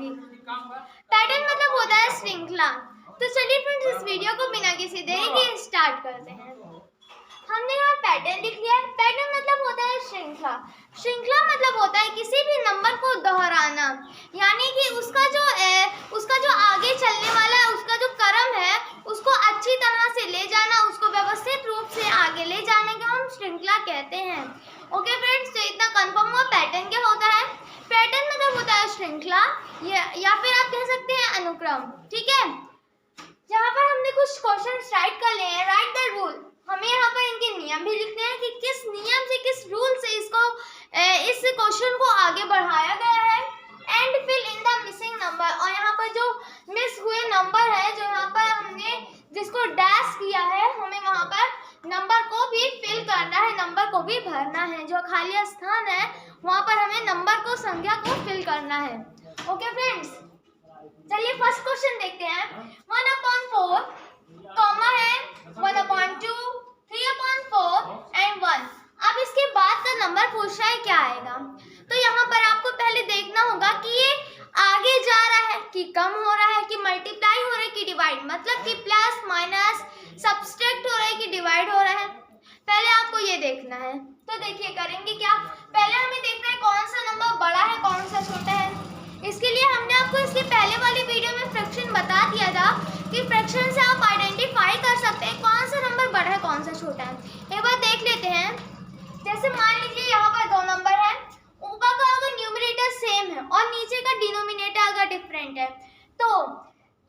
बताऊंगी। पैटर्न मतलब होता है श्रृंखला। तो चलिए फ्रेंड्स, इस वीडियो को बिना किसी देरी के स्टार्ट करते हैं। हमने यहाँ पैटर्न लिख लिया है। पैटर्न मतलब होता है श्रृंखला। श्रृंखला मतलब होता है किसी भी नंबर को दोहराना, यानी कि उसका जो आगे चलने वाला है, उसका जो क्रम है, उसको अच्छी तरह से ले जाना, उसको व्यवस्थित रूप से आगे ले जाने को हम श्रृंखला कहते हैं। ओके फ्रेंड्स, तो इतना कंफर्म हुआ पैटर्न क्या होता है। पैटर्न मतलब होता है श्रृंखला, या फिर आप कह सकते हैं अनुक्रम। ठीक है, यहाँ पर हमने कुछ क्वेश्चन राइट कर लिए हैं। राइट द रूल, हमें यहाँ पर इनके नियम भी लिखने हैं कि किस नियम से, किस रूल से इस क्वेश्चन को आगे बढ़ाया गया है। And fill in the missing number, और यहाँ पर जो मिस हुए नंबर है, जो यहाँ पर हमने जिसको डैश किया है, हमें वहाँ पर नंबर को भी फिल करना है, नंबर को भी भरना है। जो खाली स्थान है वहाँ पर हमें नंबर को, संख्या को फिल करना है। ओके फ्रेंड्स, चलिए फर्स्ट क्वेश्चन देखते हैं। 1/4 कॉमा है 1/2, 3/4 एंड 1। अब इसके बाद का नंबर पूछ रहा है क्या आएगा। तो यहाँ पर आपको पहले देखना होगा कि ये आगे जा रहा है कि कम हो रहा है, कि मल्टीप्लाई हो रहा है कि डिवाइड, मतलब कि प्लस माइनस सब्सट्रैक्ट हो रहा है कि डिवाइड हो रहा है। पहले आपको ये देखना है। तो देखिए करेंगे क्या, पहले हमें देखना है कौन सा नंबर बड़ा है, कौन सा छोटा है। इसके लिए हमने आपको इसकी पहले वाली वीडियो में फ्रैक्शन बता दिया था कि फ्रैक्शन से आप आइडेंटिफाई कर सकते हैं कौन सा नंबर बड़ा है, कौन सा छोटा है। एक बार देख लेते हैं। जैसे मान लीजिए यहाँ पर दो नंबर है, ऊपर का अगर न्यूमरेटर सेम है और नीचे का डिनोमिनेटर अगर डिफरेंट है, तो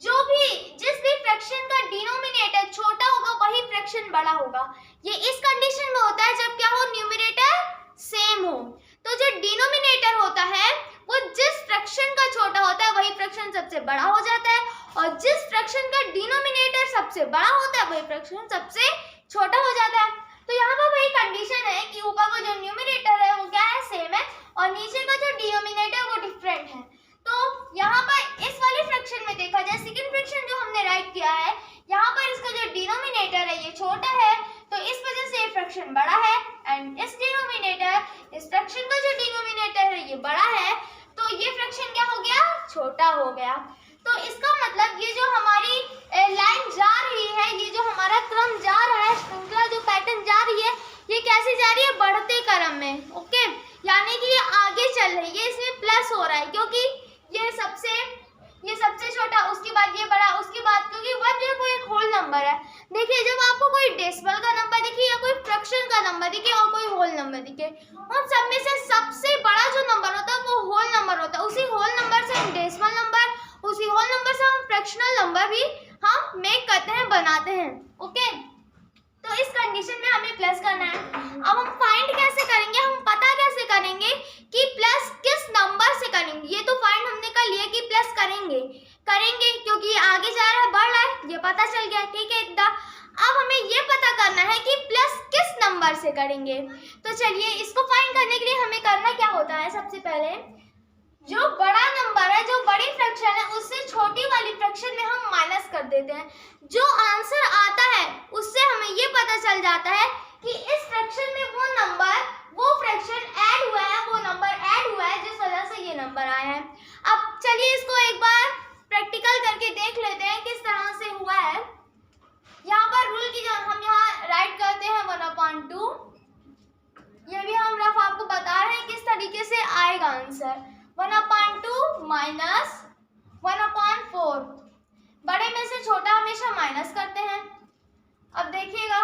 जिस भी फ्रैक्शन का डिनोमिनेटर छोटा होगा वही फ्रैक्शन बड़ा होगा। ये इस कंडीशन में होता है जब क्या हो, न्यूमरेटर सेम हो। तो जो डिनोमिनेटर होता है वो जिस फ्रैक्शन का छोटा होता है वही फ्रैक्शन सबसे बड़ा हो जाता है, और जिस फ्रैक्शन का डिनोमिनेटर सबसे बड़ा होता है वही फ्रैक्शन सबसे छोटा हो जाता है। तो यहाँ पर वही कंडीशन है कि ऊपर का जो न्यूमरेटर है वो क्या है, सेम है, और नीचे का जो डिनोमिनेटर वो डिफरेंट है। तो यहाँ पर इस वाले फ्रैक्शन में देखा जाए, सेकंड फ्रैक्शन जो हमने राइट किया है, यहाँ पर इसका जो डिनोमिनेटर है ये छोटा है, तो इस वजह से ये फ्रैक्शन बड़ा है। एंड इस फ्रैक्शन का जो डिनोमिनेटर है ये बड़ा है, तो ये फ्रैक्शन क्या हो गया, छोटा हो गया। तो इसका मतलब ये जो हमारी लाइन जा रही है, ये जो हमारा क्रम जा रहा है, श्रृंखला जो पैटर्न जा रही है, ये कैसे जा रही है, बढ़ते क्रम में। ओके, यानी कि ये आगे चल रही है, इसमें प्लस हो रहा है, क्योंकि ये सबसे छोटा, उसके बाद ये बड़ा, उसके बाद, क्योंकि 1 जो कोई एक होल नंबर है। देखिए जब आपको कोई डेसिमल का नंबर दिखे या कोई फ्रैक्शन का नंबर दिखे और कोई होल नंबर दिखे, उन सब में से सबसे बड़ा जो नंबर होता है वो होल नंबर होता है। उसी होल नंबर से हम डेसिमल नंबर, उसी होल नंबर से हम फ्रैक्शनल नंबर भी हम मेक करते हैं, बनाते हैं। ओके, तो इस कंडीशन में हमें प्लस करना है। अब हम फाइंड कैसे करेंगे, हम पता कैसे करेंगे कि प्लस किस नंबर से करेंगे। ये तो फाइंड हमने कर लिया कि प्लस करेंगे, क्योंकि आगे जा रहा है, बढ़ रहा है, ये पता चल गया। ठीक है, इतना अब हमें ये पता करना है कि प्लस किस नंबर से करेंगे। तो चलिए इसको फाइंड करने के लिए हमें करना क्या होता है, सबसे पहले जो बड़ा नंबर है, जो बड़ी फ्रैक्शन है, उससे छोटी वाली फ्रैक्शन में हम माइनस कर देते हैं। जो आंसर आता है उससे हमें ये पता चल जाता है कि इस फ्रैक्शन में वो फ्रैक्शन ऐड हुआ है, वो नंबर ऐड हुआ है, जिस वजह से ये नंबर आया है। अब चलिए इसको एक बार प्रैक्टिकल करके देख लेते हैं किस तरह से हुआ है। यहाँ पर रूल की हम यहाँ राइट करते हैं 1/2। ये भी हम रफ आपको बता रहे हैं किस तरीके से आएगा आंसर। 1/2 माइनस 1/4, बड़े में से छोटा हमेशा माइनस करते हैं। अब देखिएगा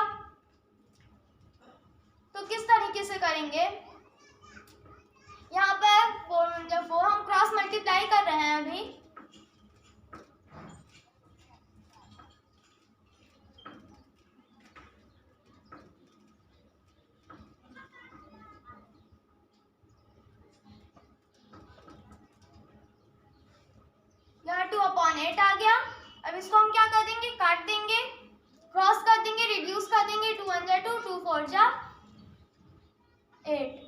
तो किस तरीके से करेंगे। यहाँ पर 4 हम क्रॉस मल्टीप्लाई कर रहे हैं अभी। यहाँ 2/8 आ गया। अब इसको हम क्या कर देंगे, काट देंगे, क्रॉस कर देंगे, रिड्यूस कर देंगे। 2 1 जा 2, 2 4 जा 8।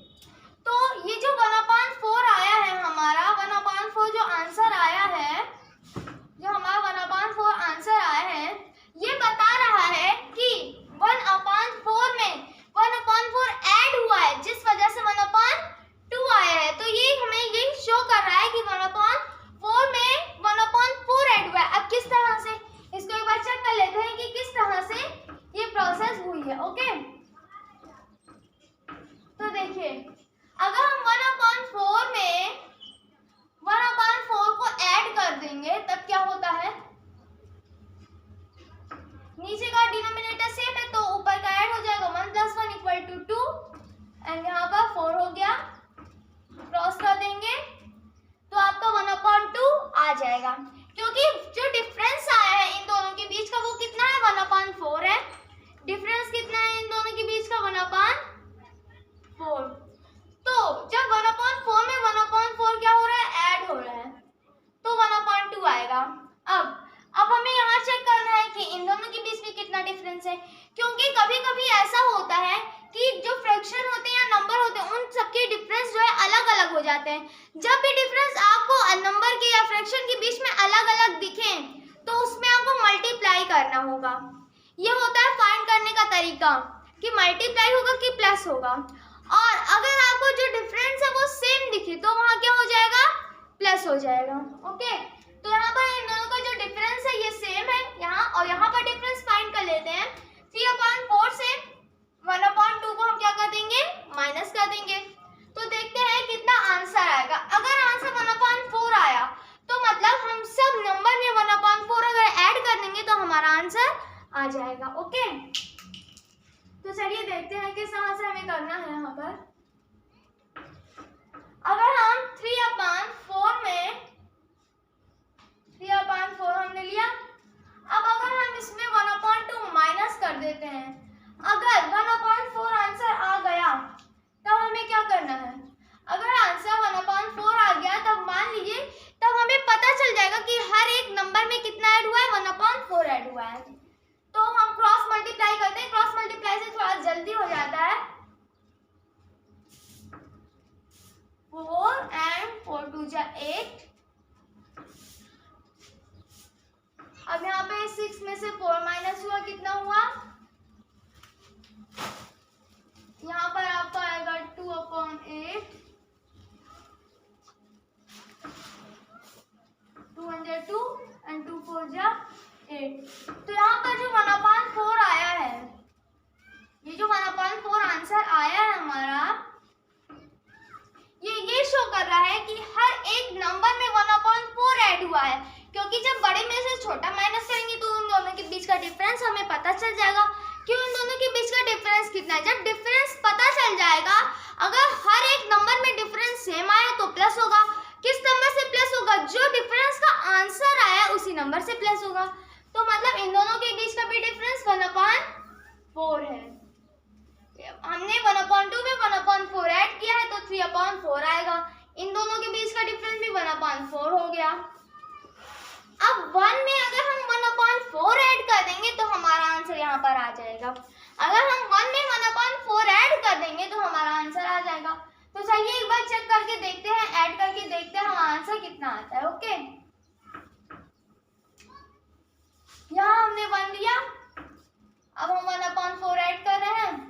तो ये जो 1/4 आया है हमारा, 1/4 जो आंसर आया है, जो हमारा 1/4 आंसर आया है, ये बता रहा है कि 1/4 में 1/4 ऐड हुआ है, जिस वजह से 1/2 आया है। तो ये हमें ये शो कर रहा है कि 1/4 में जाते हैं। जब भी डिफरेंस आपको नंबर के या फ्रैक्शन के बीच में अलग अलग दिखे तो उसमें आपको मल्टीप्लाई करना होगा। ये होता है फाइंड करने का तरीका कि मल्टीप्लाई होगा कि प्लस होगा। और अगर आपको जो डिफरेंस है वो सेम दिखे तो वहां क्या हो जाएगा, प्लस हो जाएगा। ओके, तो यहाँ पर इन दोनों का जो डिफरेंस है ये सेम है यहाँ, और यहाँ पर डिफरेंस फाइंड कर लेते हैं। 3/4 से 1/2 को हम क्या कर देंगे, माइनस कर देंगे। तो देखते हैं कितना आंसर आएगा। अगर आंसर 1/4 आया तो मतलब हम सब नंबर में 1/4 अगर ऐड कर देंगे तो हमारा आंसर आ जाएगा। ओके, तो चलिए देखते हैं किस तरह से हमें करना है। यहाँ पर अगर हम 3/4 में 3/4 हमने लिया, अब अगर हम इसमें 1/2 माइनस कर देते हैं, अगर 1/4 आंसर आ गया तब हमें क्या करना है। अगर आंसर 1/4 आ गया तब मान लीजिए, तब हमें पता चल जाएगा कि हर एक नंबर में कितना ऐड हुआ है, 1/4 ऐड हुआ है। तो हम क्रॉस मल्टीप्लाई करते हैं, क्रॉस मल्टीप्लाई से थोड़ा जल्दी हो जाता है। 4 and 4 2 जा 8। अब यहाँ पे 6 में से 4 माइनस हुआ, कितना हुआ, यहाँ पर आपका आएगा 2/8। 2 1 जा 2 and 2 4 जा 8। तो यहाँ पर जो 1/4 आया है, ये जो 1/4 आंसर आया है हमारा, ये शो कर रहा है कि हर एक नंबर में 1/4 ऐड हुआ है। क्योंकि जब बड़े में से छोटा माइनस करेंगे तो उन दोनों के बीच का डिफरेंस हमें पता चल जाएगा कि उन दोनों के बीच का डिफरेंस कितना है। जब डिफरेंस पता चल जाएगा, अगर हर एक नंबर में डिफरेंस सेम आया तो प्लस होगा। किस नंबर से प्लस होगा, जो डिफरेंस का आंसर आया उसी नंबर से प्लस होगा। तो मतलब इन दोनों के बीच का भी डिफरेंस 1/4 है। हमने 1/2 में 1/4 ऐड किया है तो 3/4 आएगा। इन दोनों के बीच का डिफरेंस भी 1/4 हो गया। अब 1 में अगर हम 1/4 ऐड कर देंगे तो हमारा आंसर यहाँ पर आ जाएगा। अगर हम 1 में 1/4 ऐड कर देंगे तो हमारा आंसर आ जाएगा। तो चलिए एक बार चेक करके देखते हैं, ऐड करके देखते हैं हमारा आंसर कितना आता है। ओके, यहाँ हमने 1 लिया, अब हम 1/4 ऐड कर रहे हैं।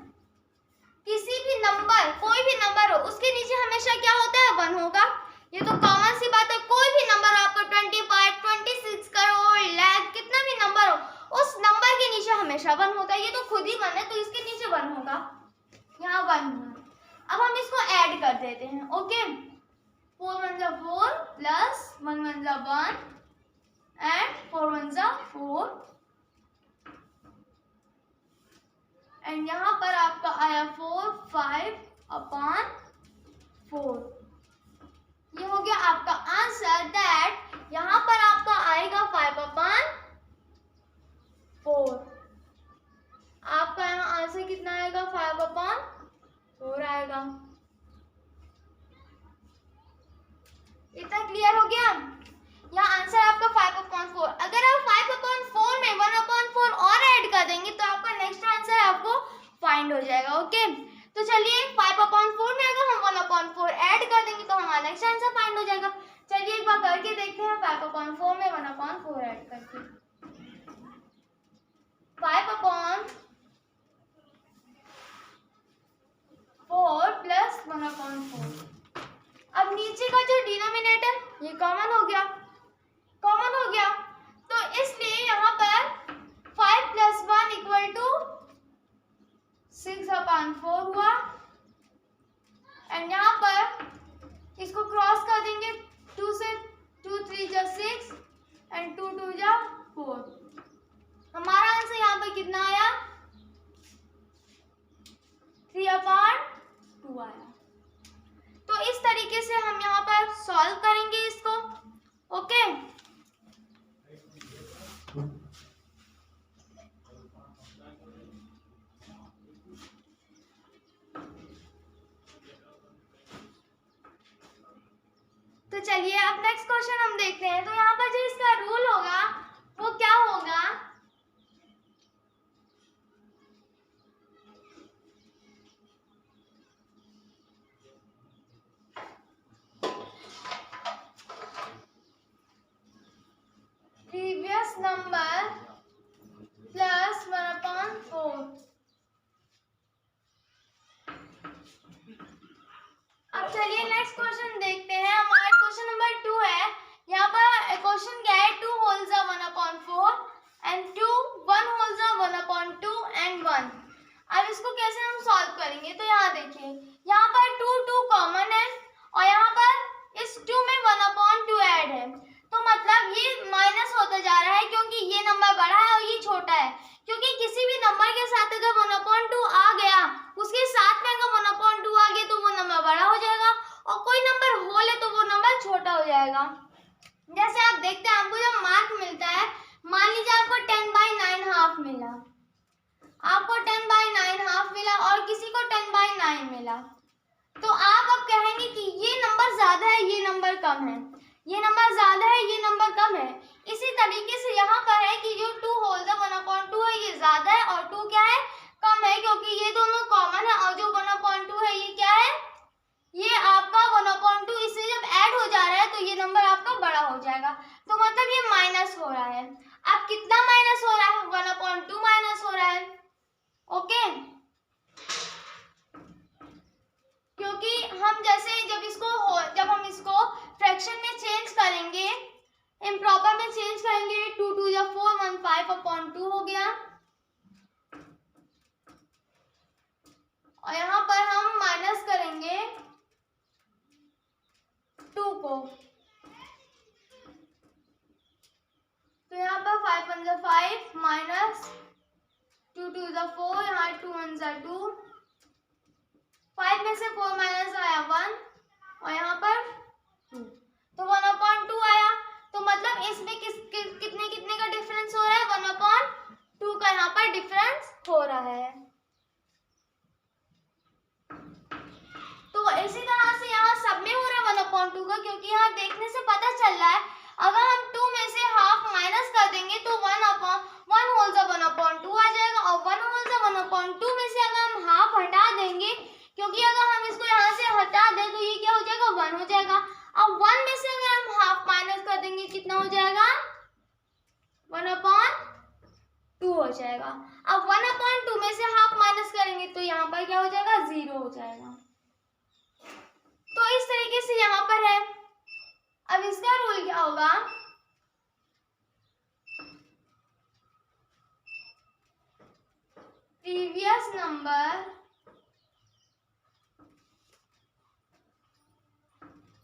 किसी भी नंबर, कोई भी नंबर हो, उसके नीचे हमेशा क्या होता है, 1 होगा। ये तो कॉमन सी बात है। कोई भी नंबर आपको 25, 26 करोड़, लाख, कितना भी नंबर हो, उस नंबर के नीचे हमेशा 1 होता है। ये तो खुद ही 1 है तो इसके नीचे 1 होगा। यहाँ 1 हुआ। अब हम इसको ऐड कर देते हैं। ओके, 4 1 जा 4 प्लस 1 1 जा 1 एंड 4 1 जा 4 एंड यहाँ पर आपका आया 4 5/4। ये हो गया आपका आंसर। दैट यहाँ पर आपका आएगा 5/4। आपका यहाँ आंसर कितना आएगा, 5/4 आएगा। इतना क्लियर हो गया। यहाँ आंसर आपका 5/4। अगर आप 5/4 में 1/4 और ऐड कर देंगे तो आपका नेक्स्ट आंसर आपको फाइंड हो जाएगा। ओके, तो चलिए 5/4 में अगर हम 1/4 ऐड कर देंगे तो हमारा नेक्स्ट आंसर फाइंड हो जाएगा। चलिए एक बार करके देखते हैं 5/4 में 1/4 ऐड करके। 5/4 प्लस 1/4। अब नीचे का जो डिनोमिनेटर ये कॉमन हो गया, तो इसलिए यहाँ पर 5 + 1 = 6/4 हुआ। एंड यहाँ पर इसको क्रॉस कर देंगे, 2 से 2 3 जा 6 एंड 2 2 जा 4। हमारा आंसर यहाँ पर कितना आया, 3/2 आया। तो इस तरीके से हम यहाँ पर सॉल्व करेंगे इसको। ओके, तो चलिए अब नेक्स्ट क्वेश्चन हम देखते हैं। तो यहाँ पर जो इसका रूल होगा वो क्या होगा, नंबर प्लस 1/4। अब चलिए नेक्स्ट क्वेश्चन देखते हैं। हमारा क्वेश्चन नंबर 2 है। यहाँ पर क्वेश्चन क्या है, 2 holes are 1/4 and 2 1 holes are 1/2 and 1। अब इसको कैसे हम सॉल्व करेंगे, तो यहाँ देखिए, यहाँ पर 2 कॉमन है और यहाँ पर इस 2 में 1/2 ऐड है, तो मतलब ये माइनस होता जा रहा है क्योंकि ये नंबर बड़ा है और ये छोटा है। क्योंकि किसी भी नंबर के साथ अगर 1/2 आ गया, उसके साथ में अगर 1/2 आ गया तो वो नंबर बड़ा हो जाएगा, और कोई नंबर होल है तो वो नंबर छोटा हो जाएगा। जैसे आप देखते हैं, आपको जब मार्क मिलता है, मान लीजिए आपको 10/9 हाफ मिला, आपको 10/9 हाफ मिला और किसी को 10/9 मिला, तो आप अब कहेंगे कि ये नंबर ज्यादा है, ये नंबर कम है, ये नंबर ज्यादा है, ये नंबर कम है। इसी तरीके से यहाँ पर है कि जो 2 होल 1/2 है ये ज्यादा है और 2 क्या है, कम है, क्योंकि ये दोनों कॉमन है और जो 1/2 है ये क्या है, ये आपका 1/2, इससे जब ऐड हो जा रहा है तो ये नंबर आपका बड़ा हो जाएगा, तो मतलब ये माइनस हो रहा है। अब कितना माइनस हो रहा है, 1/2 माइनस हो रहा है। ओके, क्योंकि हम जैसे जब हम इसको फ्रैक्शन में चेंज करेंगे, इम्प्रॉपर में चेंज करेंगे, 2 2 या 4 1 5/2 हो गया, और यहाँ पर हम माइनस करेंगे 2 को, तो यहाँ पर 5 1 5 माइनस 2 2 4, यहाँ 2 1 2, 5 में से 4 माइनस आया 1 और यहाँ पर 2, तो 1/2 आया। तो मतलब इसमें कितने कितने का डिफरेंस हो रहा है, 1/2 का यहाँ पर डिफरेंस हो रहा है। तो इसी तरह से यहाँ सब में हो रहा है 1/2 का, क्योंकि यहाँ देखने से पता चल रहा है अगर हम 2 में से हाफ माइनस कर देंगे तो 1 होल 1/2 आ जाएगा, और 1 होल 1/2 में से अगर हम हाफ हटा देंगे, क्योंकि अगर हम इसको यहाँ से हटा दें तो ये क्या हो जाएगा, 1 हो जाएगा। अब 1 में से अगर हम हाफ माइनस कर देंगे कितना हो जाएगा, 1/2 हो जाएगा। अब 1/2 में से हाफ माइनस करेंगे तो यहाँ पर क्या हो जाएगा, 0 हो जाएगा। तो इस तरीके से यहाँ पर है। अब इसका रूल क्या होगा, प्रीवियस नंबर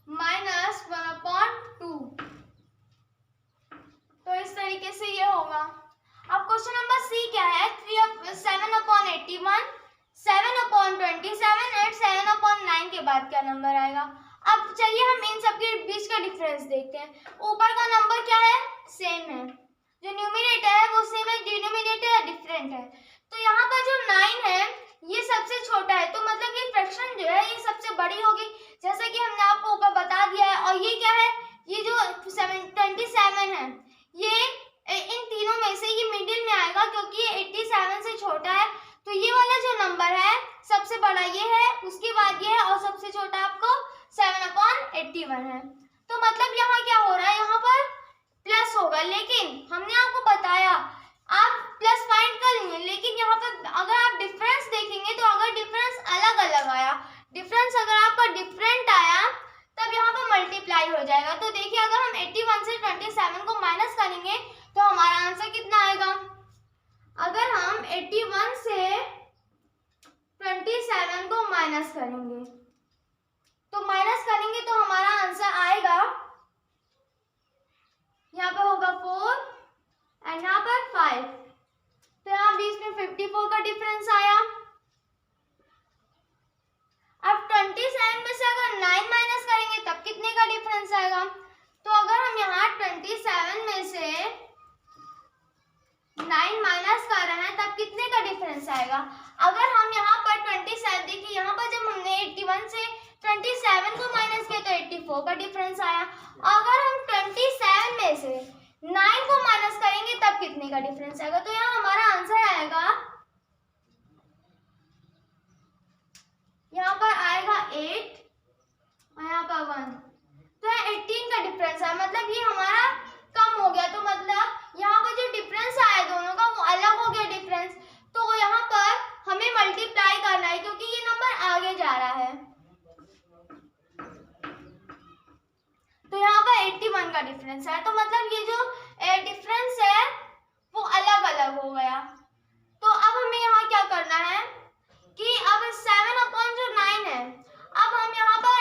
माइनस 1/2, तो इस तरीके से ये होगा। अब क्वेश्चन नंबर सी क्या है, 7/81, 7/27 और 7/9 के बाद क्या नंबर आएगा। अब चलिए हम इन सब के बीच का डिफरेंस देखते हैं। ऊपर का नंबर क्या है, सेम है, जो न्यूमरेटर है वो सेम है, डिनोमिनेटर डिफरेंट है। तो यहाँ पर जो 9 है ये सबसे छोटा है, तो मतलब ये फ्रैक्शन जो है ये सबसे बड़ी होगी, जैसा कि हमने आपको ऊपर बता दिया है। और ये क्या है, ये जो 27 है ये इन तीनों में से ये मिडिल में आएगा, क्योंकि ये 87 से छोटा है। तो ये वाला जो नंबर है सबसे बड़ा ये है, उसके बाद ये है, और सबसे छोटा आपको 7/81 है। तो मतलब यहाँ क्या हो रहा है, यहाँ पर प्लस होगा, लेकिन हमने आपको बताया आप प्लस फाइंड करेंगे, लेकिन यहाँ पर अगर आप डिफरेंस देखेंगे तो अगर डिफरेंस अलग अलग आया, डिफरेंस अगर आपका डिफरेंट आया तब यहाँ पर मल्टीप्लाई हो जाएगा। तो देखिए अगर हम 81 से 27 को माइनस करेंगे तो हमारा आंसर कितना आएगा। अगर हम 81 से 27 को माइनस करेंगे तो हमारा आंसर आएगा, यहाँ पर होगा 4 एंड यहाँ पर 5, तो यहाँ बीच में 54 का डिफरेंस आया। अब 27 में से अगर 9 माइनस करेंगे तब कितने का डिफरेंस आएगा। तो अगर हम यहाँ 27 में से 9 माइनस कर रहे हैं तब कितने का डिफरेंस आएगा। अगर हम यहाँ पर 27 देखिए, यहाँ पर जब हमने 81 से 27 को माइनस किया तो 84 का डिफरेंस आया। अगर हम 27 में से 9 को माइनस करेंगे तब कितने का डिफरेंस आएगा। तो यहाँ हमारा आंसर आएगा, यहाँ पर आएगा 8 और यहाँ पर 1, तो यहाँ 18 का डिफरेंस है, मतलब ये हमारा कम हो गया। तो मतलब यहाँ पर वन का डिफरेंस है, तो मतलब ये जो डिफरेंस है वो अलग अलग हो गया। तो अब हमें यहाँ क्या करना है कि अब 7/9 है, अब हम यहाँ पर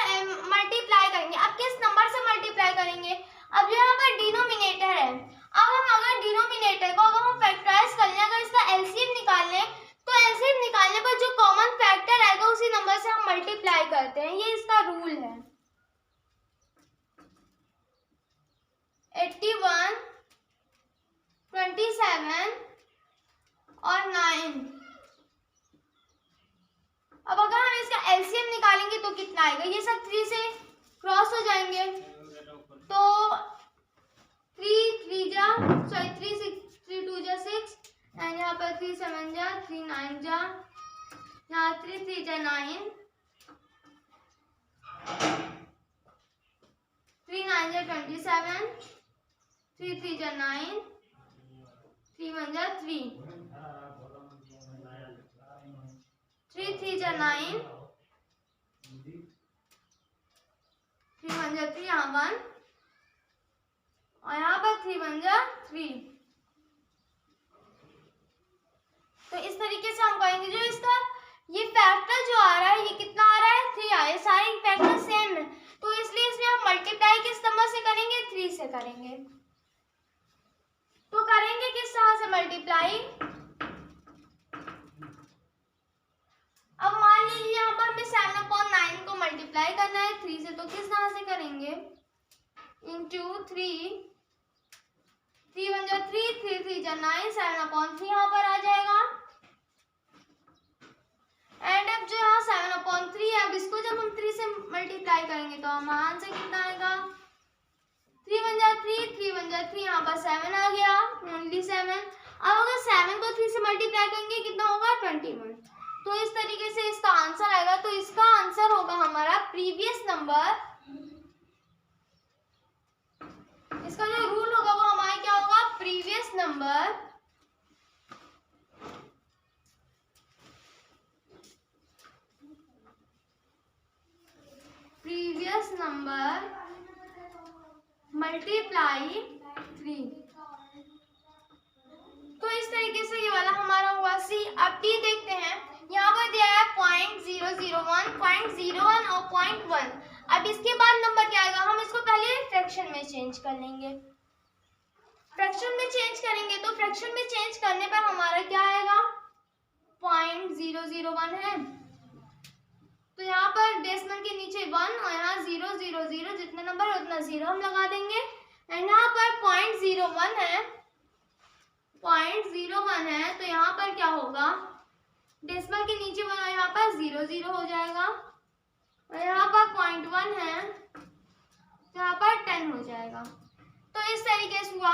मल्टीप्लाई करेंगे। अब किस नंबर से मल्टीप्लाई करेंगे? अब यहाँ पर डिनोमिनेटर है, अब हम अगर डिनोमिनेटर को अगर हम फैक्टराइज कर लें, अगर इसका एलसीएम निकाल लें, तो एलसीएम निकालने पर जो कॉमन फैक्टर आएगा उसी नंबर से हम मल्टीप्लाई करते हैं, ये इसका रूल है। 81, 27 और 9। अब अगर हम इसका एलसीएम निकालेंगे तो कितना आएगा? ये सब 3 से क्रॉस हो जाएंगे, तो 3 2 जा 6 एंड यहाँ पर 3 7 जा 3 9 जा, यहाँ 3 3 जा 9, 3 9 जा 27, 3 3 जा 9, 3 1 जा 3, 3 3 जा 9, 3 1 जा 3, यहाँ 1 और यहाँ पर 3 1 जा 3। तो इस तरीके से हम कहेंगे जो इसका ये फैक्टर जो आ रहा है ये कितना आ रहा है? 3 आ रहा है। सारे फैक्टर सेम है, तो इसलिए इसमें हम मल्टीप्लाई किस नंबर से करेंगे? 3 से करेंगे। तो करेंगे किस तरह से मल्टीप्लाई? अब मान लीजिए यहाँ पर हमें 7/9 को मल्टीप्लाई करना है 3 से, तो किस तरह से करेंगे? इंटू 3, 3 1 जा 3, 3 3 जा 9, 7/3 यहाँ पर आ जाएगा। एंड अब जो यहाँ 7/3 है, अब इसको जब हम 3 से मल्टीप्लाई करेंगे तो हमारा आंसर कितना आएगा? 3 1 जा 3, 3 1 जा 3, यहाँ पर 7 आ गया, ओनली 7। अब अगर 7 को 3 से मल्टीप्लाई करेंगे कितना होगा? 21। तो इस तरीके से इसका आंसर आएगा। तो इसका आंसर होगा हमारा प्रीवियस नंबर, इसका जो रूल होगा वो हमारा क्या होगा? Previous number multiply 3। तो इस तरीके से ये वाला हमारा हुआ सी। अब डी देखते हैं, यहाँ पर दिया है 0.001, 0.01 और 0.1। अब इसके बाद नंबर क्या आएगा? हम इसको पहले फ्रैक्शन में चेंज कर लेंगे। फ्रैक्शन में चेंज करेंगे तो फ्रैक्शन में चेंज करने पर हमारा क्या आएगा? 0.001 है, तो यहाँ पर डेसिमल के नीचे 1 और यहाँ 0 0 0, जितना नंबर है उतना 0 हम लगा देंगे। एंड यहाँ पर 0.01 है, 0.01 है, तो यहाँ पर क्या होगा? डेसिमल के नीचे 1 और यहाँ पर 0 0 हो जाएगा। और यहाँ पर 0.1 है, तो यहाँ पर 10 हो जाएगा। तो इस तरीके से हुआ।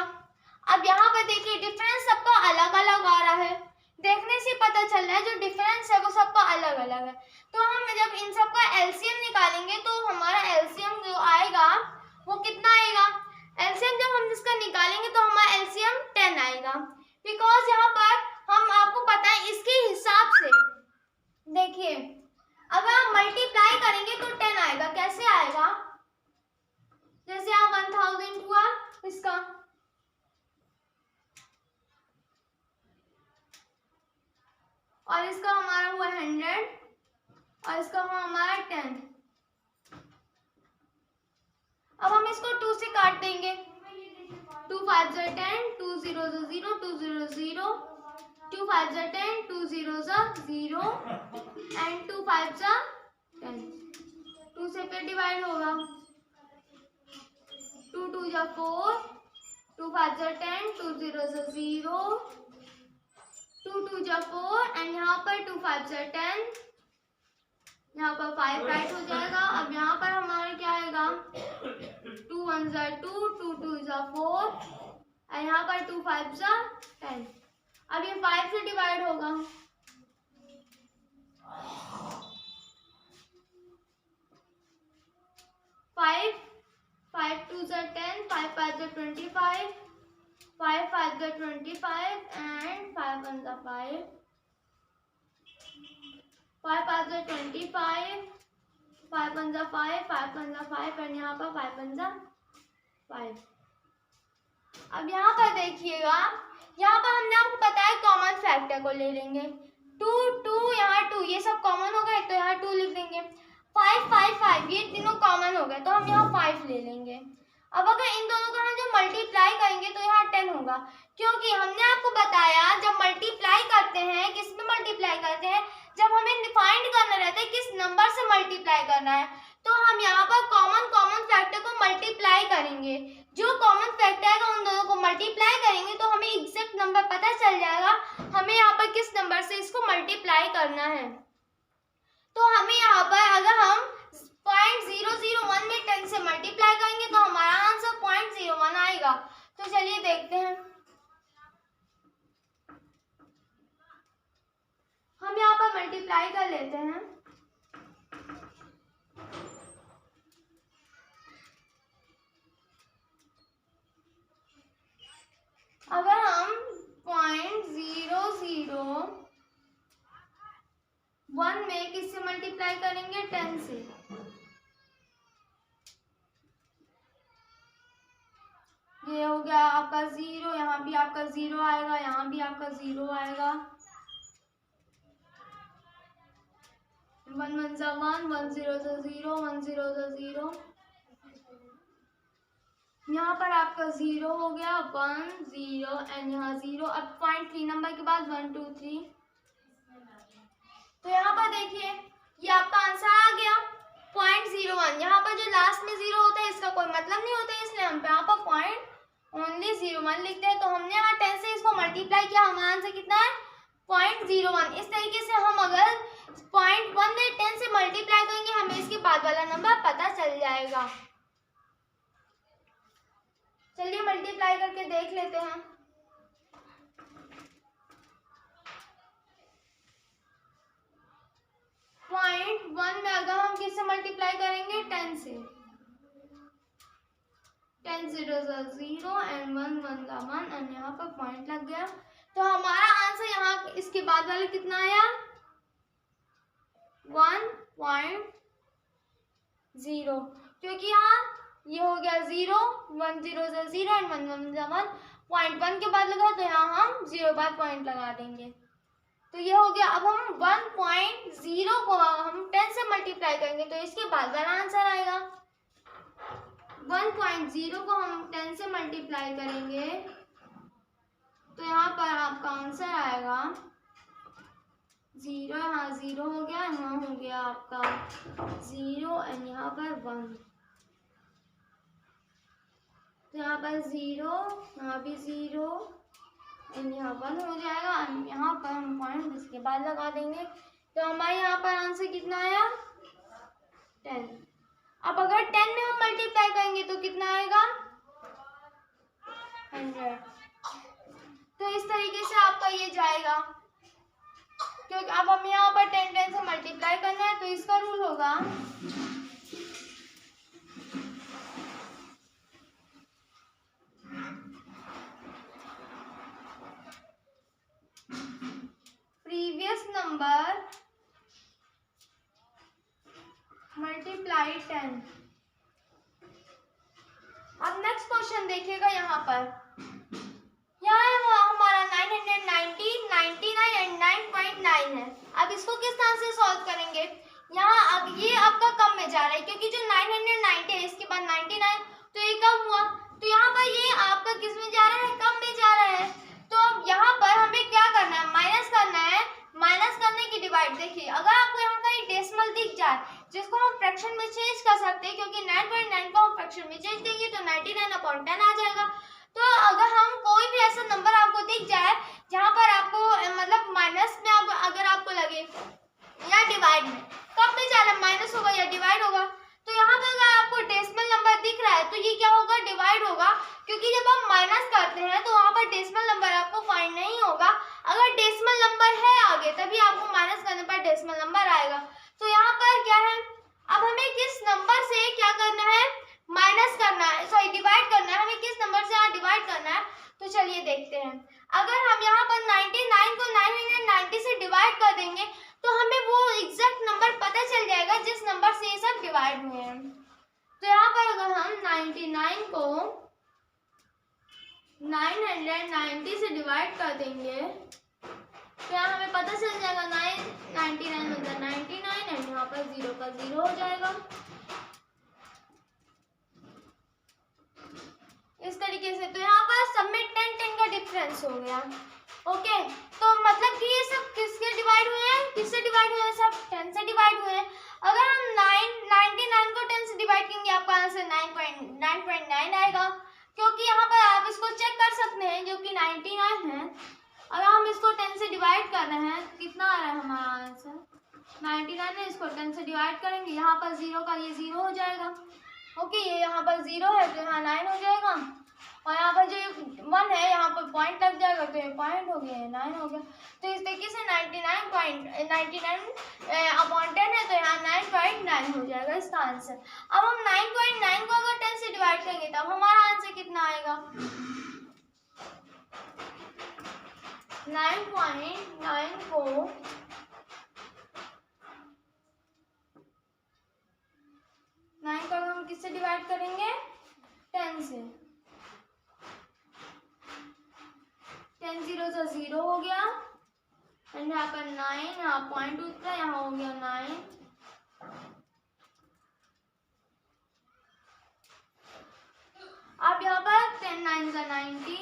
अब यहाँ पर देखिए डिफरेंस सबका अलग अलग आ रहा है, देखने से पता चल रहा है जो डिफरेंस है वो सबका अलग अलग है। तो हम जब इन सब का एलसीएम निकालेंगे तो हमारा एलसीएम जो आएगा वो कितना आएगा? एलसीएम जब हम इसका निकालेंगे तो हमारा एलसीएम 10 आएगा, बिकॉज यहाँ पर हम आपको पता है इसके हिसाब से देखिए अगर हम मल्टीप्लाई करेंगे तो 10 आएगा। कैसे आएगा? जैसे यहाँ 1000 हुआ इसका, और इसका हमारा हुआ 100 और इसका हुआ हमारा 10। अब हम इसको 2 से काट देंगे। 2 5 जा 10, 2 0 जा 0, 2 0 0, 2 5 जा 10, 2 0 जा 0 एंड 2 5 जा 10। 2 से फिर डिवाइड होगा, 2 2 जा 4, 2 5 जा 10, 2 0 जा 0, 2 2 जा 4 एंड यहाँ पर 2 5 जा 10, यहाँ पर 5 राइट हो जाएगा। अब यहाँ पर हमारा क्या आएगा? 2 1 जा 2, 2 2 जा 4 और यहाँ पर 2 5 जा 10। अब ये 5 से डिवाइड होगा, 5 5 2 जा 10, 5 5 जा 25, 5 5 जा 25 एंड 5 1 जा 5, 5 5 जा 25, 5 1 जा 5, 5 1 जा 5 एंड यहाँ पर 5 1 जा 5। अब यहाँ पर देखिएगा, यहाँ पर हमने आपको बताया कॉमन फैक्टर को ले लेंगे। 2 यहाँ 2 ये सब कॉमन हो गए तो यहाँ 2 लिख देंगे। 5 5 5 ये तीनों कॉमन हो गए तो हम यहाँ 5 ले लेंगे। अब अगर इन दोनों का हम जब मल्टीप्लाई करेंगे तो यहाँ 10 होगा, क्योंकि हमने आपको बताया जब मल्टीप्लाई करते हैं, किस में मल्टीप्लाई करते हैं, जब हमें फाइंड करना रहता है किस नंबर से मल्टीप्लाई करना है, तो हम यहाँ पर कॉमन फैक्टर को मल्टीप्लाई करेंगे। जो कॉमन फैक्टर है उन दोनों को मल्टीप्लाई करेंगे तो हमें एग्जैक्ट नंबर पता चल जाएगा हमें यहाँ पर किस नंबर से इसको मल्टीप्लाई करना है। तो हमें यहाँ पर अगर हम 0.001 में 10 से मल्टीप्लाई करेंगे तो हमारा आंसर 0.01 आएगा। तो चलिए देखते हैं। हम यहाँ पर मल्टीप्लाई कर लेते हैं। अगर हम 0.001 में किससे मल्टीप्लाई करेंगे, 10 से, ये हो गया आपका 0, यहाँ भी आपका 0 आएगा, यहाँ भी आपका 0 आएगा। 1 1 सा 1, 1 0 सा 0, 1 0 सा 0, यहाँ पर आपका 0 हो गया, 1 0 एंड यहाँ 0। अब 0.3 नंबर के बाद 1 2 3, तो यहाँ पर देखिए ये आपका आंसर आ गया 0.01। यहाँ पर जो लास्ट में 0 होता है इसका कोई मतलब नहीं होता है, इसलिए हम यहाँ पर .01 लिखते हैं। तो हमने यहाँ 10 से इसको मल्टीप्लाई किया, हमारा आंसर कितना है 0.01। इस तरीके से हम अगर 0.1 में 10 से मल्टीप्लाई करेंगे हमें इसके बाद वाला नंबर पता चल जाएगा। चलिए मल्टीप्लाई करके देख लेते हैं। पॉइंट 1 में अगर हम किससे मल्टीप्लाई करेंगे, 10 से, 10 0 0 एंड 1 1 1 एंड यहाँ पर पॉइंट लग गया। तो हमारा आंसर यहाँ इसके बाद वाला कितना आया, 1.0, क्योंकि यहाँ ये हो गया 0 1 0 0 एंड 1 1 1, पॉइंट 1 के बाद लगा तो यहाँ हम 0 बार पॉइंट लगा देंगे। तो ये हो गया। अब हम 1.0 को हम 10 से मल्टीप्लाई करेंगे तो इसके बाद वाला आंसर आएगा। 1.0 को हम 10 से मल्टीप्लाई करेंगे तो यहाँ पर आपका आंसर आएगा 0, यहाँ 0 हो गया, यहाँ हो गया आपका 0 एंड यहाँ पर 1, तो यहाँ पर 0, यहाँ भी 0 एंड यहाँ 1 हो जाएगा। यहाँ पर हम पॉइंट इसके बाद लगा देंगे तो हमारे यहाँ पर आंसर कितना आया, 10। अब अगर 10 में हम मल्टीप्लाई करेंगे तो कितना आएगा, 100। तो इस तरीके से आपका ये जाएगा, क्योंकि अब हमें यहाँ पर 10 10 से मल्टीप्लाई करना है तो इसका रूल होगा प्रीवियस नंबर मल्टीप्लाई 10। अब नेक्स्ट क्वेश्चन देखिएगा, यहाँ पर हमारा 990, 99 एंड 9.9 है। अब इसको किस तरह से सॉल्व करेंगे, यहाँ अब ये आपका कम में जा रहा है क्योंकि जो 990 है इसके बाद 99 तो ये कम हुआ, तो यहाँ पर ये आपका किस में जा रहा है, कम में जा रहा है। तो अब यहाँ पर हमें क्या करना है, माइनस करना है। माइनस करने की डिवाइड, देखिए अगर आपको यहाँ कहीं डेसिमल दिख जाए जिसको हम फ्रैक्शन में चेंज कर सकते हैं, क्योंकि 9.9 को हम फ्रैक्शन में चेंज करेंगे तो 99/10 आ जाएगा। तो अगर हम कोई भी ऐसा नंबर आपको दिख जाए जहाँ पर आपको मतलब माइनस में अगर आपको लगे या डिवाइड में, कब में जा रहा है, माइनस होगा या डिवाइड होगा, तो यहाँ पर अगर आपको डेसिमल नंबर दिख रहा है तो ये क्या होगा, डिवाइड होगा, क्योंकि जब हम माइनस करते हैं तो वहाँ पर डेसिमल नंबर आपको फाइंड नहीं होगा। अगर डेसिमल नंबर है आगे तभी आपको माइनस करने पर डेसिमल नंबर आएगा। तो यहाँ पर क्या है, अब हमें किस नंबर से क्या करना है, माइनस करना है, सॉरी डिवाइड करना है। हमें किस नंबर से यहाँ डिवाइड करना है, तो चलिए देखते हैं। अगर हम यहाँ पर 99 को 990 से डिवाइड कर देंगे तो हमें वो एग्जैक्ट नंबर पता चल जाएगा जिस नंबर से ये सब डिवाइड हुए हैं। तो यहाँ पर अगर हम 99 को 990 से डिवाइड कर देंगे तो यहाँ हमें पता चल जाएगा 999 मतलब 99 एंड यहाँ पर 0 का 0 हो जाएगा। इस तरीके से तो यहाँ पर सब में 10 का डिफरेंस हो गया। ओके, तो मतलब कि ये सब किसके डिवाइड हुए हैं, किससे डिवाइड हुए हैं, सब 10 से डिवाइड हुए हैं। अगर हम 99 को 10 से डिवाइड करेंगे आपका आंसर 9.9 आएगा, क्योंकि यहाँ पर आप इसको चेक कर सकते हैं जो कि 99 है। अगर हम इसको 10 से डिवाइड कर रहे हैं कितना आ रहा है हमारा आंसर 99 है, इसको 10 से डिवाइड करेंगे यहाँ पर 0 का ये 0 हो जाएगा। ओके, ये यहाँ पर 0 है तो यहाँ 9 हो जाएगा और यहाँ पर जो 1 है यहाँ पर पॉइंट लग जाएगा तो ये पॉइंट हो गया, 9 हो गया। तो इस तरीके से 99 अपॉन 10 है तो यहाँ 9.9 हो जाएगा इसका आंसर। अब हम 9.9 को अगर 10 से डिवाइड करेंगे तब हमारा आंसर कितना आएगा 9.9 को 9 को हम किससे डिवाइड करेंगे 10 से, 10 0 से 0 हो गया एंड यहाँ पर 9 यहाँ पॉइंट उतरा यहाँ हो गया 9। अब यहाँ पर 10 9 का 90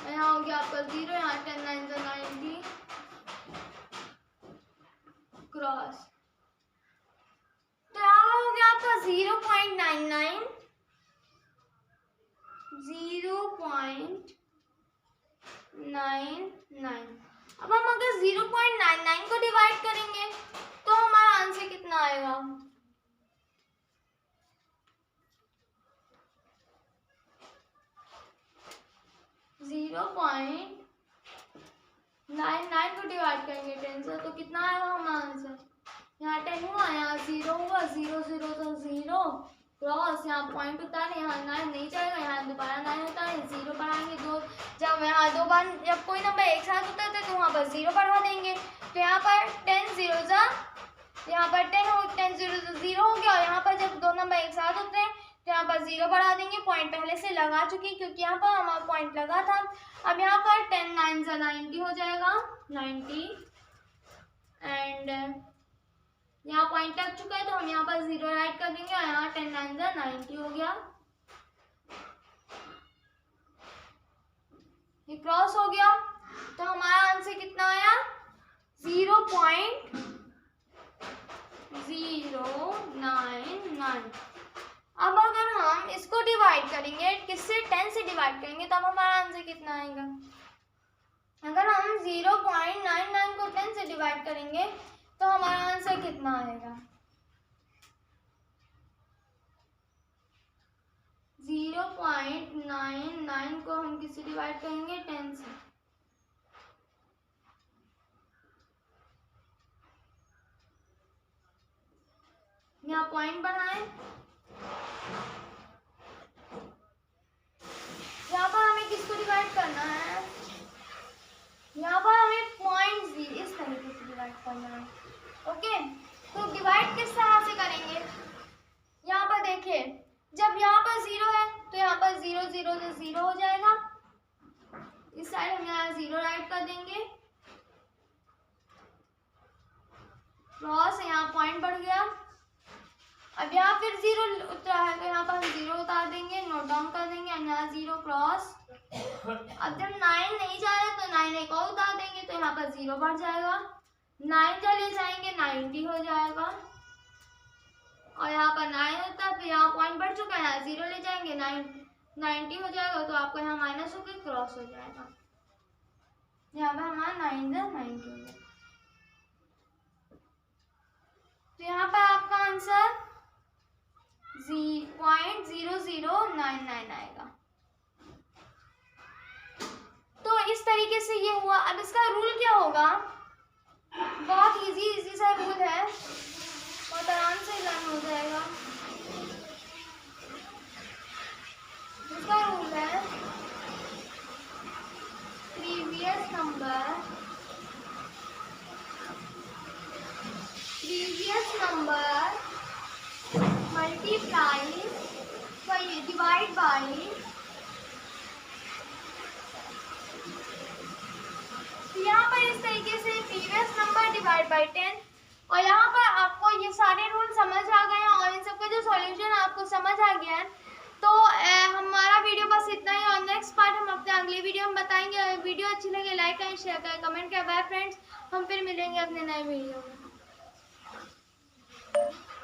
यहाँ हो गया आपका 0, यहाँ 10 9 का 90 क्रॉस, तो यहाँ हो गया आपका 0.99 अब हम अगर 0.99 को डिवाइड करेंगे तो हमारा आंसर कितना आएगा 0.99 को डिवाइड करेंगे 10 से तो कितना आएगा हमारा आंसर, यहाँ 10 हुआ यहाँ 0 हुआ 0 0 तो 0 क्रॉस, यहाँ पॉइंट उतारे यहाँ 9 नहीं जाएगा, यहाँ दोबारा 9 होता है 0 बढ़ाएंगे दो, जब यहाँ दो बार जब कोई नंबर एक साथ होता है तो वहाँ पर 0 बढ़ा देंगे तो यहाँ पर 10 0 जा यहाँ पर 10 0 तो 0 हो गया और यहाँ पर जब दो नंबर एक साथ होते हैं तो यहाँ पर 0 बढ़ा देंगे, पॉइंट पहले से लगा चुकी क्योंकि यहाँ पर हमारा पॉइंट लगा था। अब यहाँ पर 10 9 से 90 हो जाएगा 90 एंड यहाँ पॉइंट लग चुका है तो हम यहाँ पर 0 राइट कर देंगे और यहाँ 10 9 से 90 हो गया, ये क्रॉस हो गया तो हमारा आंसर कितना आया 0.099। अब अगर हम इसको डिवाइड करेंगे किससे 10 से डिवाइड करेंगे तब हमारा आंसर कितना आएगा, अगर हम 0.99 को 10 से डिवाइड करेंगे तो हमारा आंसर कितना आएगा 0.99 को हम किससे डिवाइड करेंगे 10 से, यहाँ पॉइंट बनाएं, यहाँ पर हमें किसको डिवाइड करना है, यहाँ पर हमें पॉइंट इस तरीके से डिवाइड करना है। ओके, तो डिवाइड किस तरह से करेंगे, यहाँ पर देखिए जब यहाँ पर 0 है तो यहाँ पर 0 0 से 0 हो जाएगा, इस साइड हम यहाँ 0 राइट कर देंगे क्रॉस, यहाँ पॉइंट बढ़ गया। अब यहाँ फिर 0 उतरा है तो यहाँ पर हम 0 उतार देंगे, नोट डाउन कर देंगे और यहाँ 0 क्रॉस। अब जब 9 नहीं जा रहा तो 9 एक और उतार देंगे तो यहाँ पर 0 बढ़ जाएगा, 9 चले जाएंगे 90 हो जाएगा और यहाँ पर 9 होता है तो यहाँ पॉइंट बढ़ चुका है, यहाँ 0 ले जाएंगे 90 हो जाएगा तो आपको यहाँ माइनस होकर क्रॉस हो जाएगा, यहाँ पर हमारा 9 90 हो जाएगा। तो यहाँ पर आपका आंसर 0.0099 आएगा। तो इस तरीके से ये हुआ। अब इसका रूल क्या होगा, बहुत इजी सा रूल है, बहुत आराम से लर्न हो जाएगा। इसका रूल है प्रीवियस डिवाइड बाय यहाँ पर इस तरीके से प्रीवियस नंबर डिवाइड बाय 10 और यहाँ पर आपको ये सारे रूल समझ आ गए हैं और इन सबका जो सॉल्यूशन आपको समझ आ गया है। तो हमारा वीडियो बस इतना ही और नेक्स्ट पार्ट हम अपने अगले वीडियो में बताएंगे। वीडियो अच्छी लगे लाइक करें, शेयर करें, कमेंट करें। बाय फ्रेंड्स, हम फिर मिलेंगे अपने नए वीडियो में।